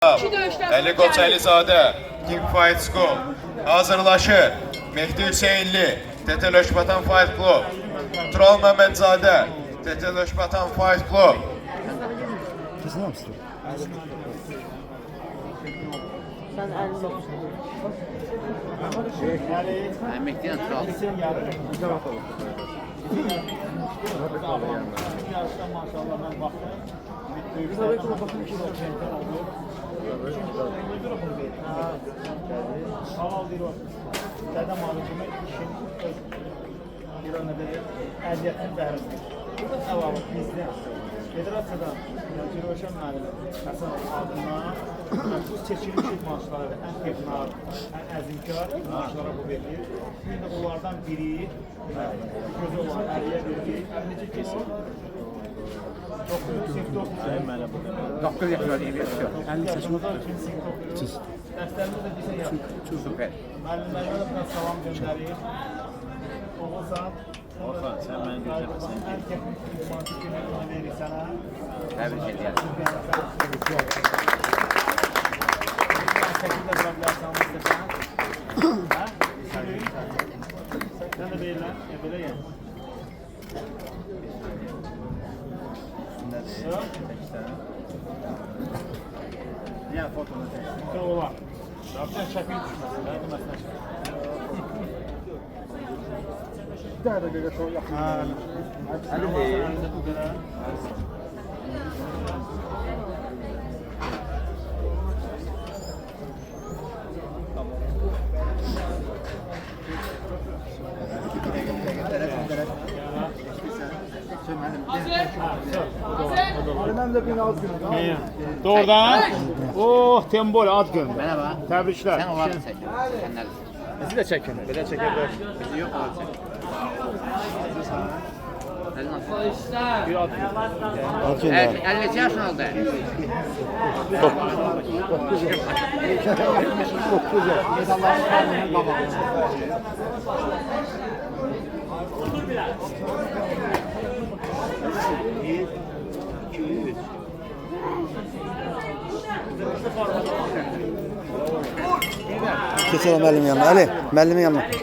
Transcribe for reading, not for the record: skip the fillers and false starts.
Ali Koç Əlizadə, Team Fight School hazırlaşır. Mehdi Hüseynli, Teteloş Batan Fight Club, Tural Məmmədzadə, Teteloş Batan Fight Club. Kesin mi istiyor? Sen elini okursun. Mehdi'den Tural. Halal bir o. Dede malıcımı işin bir ona bir əziyyətini bəhərdir. Burada savabı bizdə federasiyadan Cirvəşən müəllimi Həsən adına bu seçilmiş idmançılara ən tepnar, ən əzimkar idmançılara bu verilir. Bir də onlardan biri gözü olan Əliyə verilir. Necə kesin? 9 yaşında değil mi? 50 seçim yok. Siz. Dərslərimiz də bizə yaxın. Süper. Müəllimlərimə də biraz salam göndərir. Oğuzhan. Orhan sen beni gözlemesin. Ən texnik idmançı kimi ona verir sənə. Tebrik ederim. Şəkildə dura bilərsən, istəsən. Hə? Sən də verirlər, belə gəl. Diğer fotoğrafı. Bir olar. Rabcan şəkil düşməsin, hə? Deməsinə şəkil. Bir tane de göre sonra yakın. Hadi değil. Bu qədər. Ben de bir az günü. Doğrudan. Oh, Tembol ad göndər. Merhaba. Təbriklər. Sen onları çek. Sen neredesin? Bizi də çəkin. Belə çəkə bilər. Bizi yok onları çek. Elin atın. Bir ad. Bakın ya. 52 yaşın oldu. Çok güzel. İnsanların karnının babası. Geçelim müəllimin yanına. Ali, müəllimin yanına.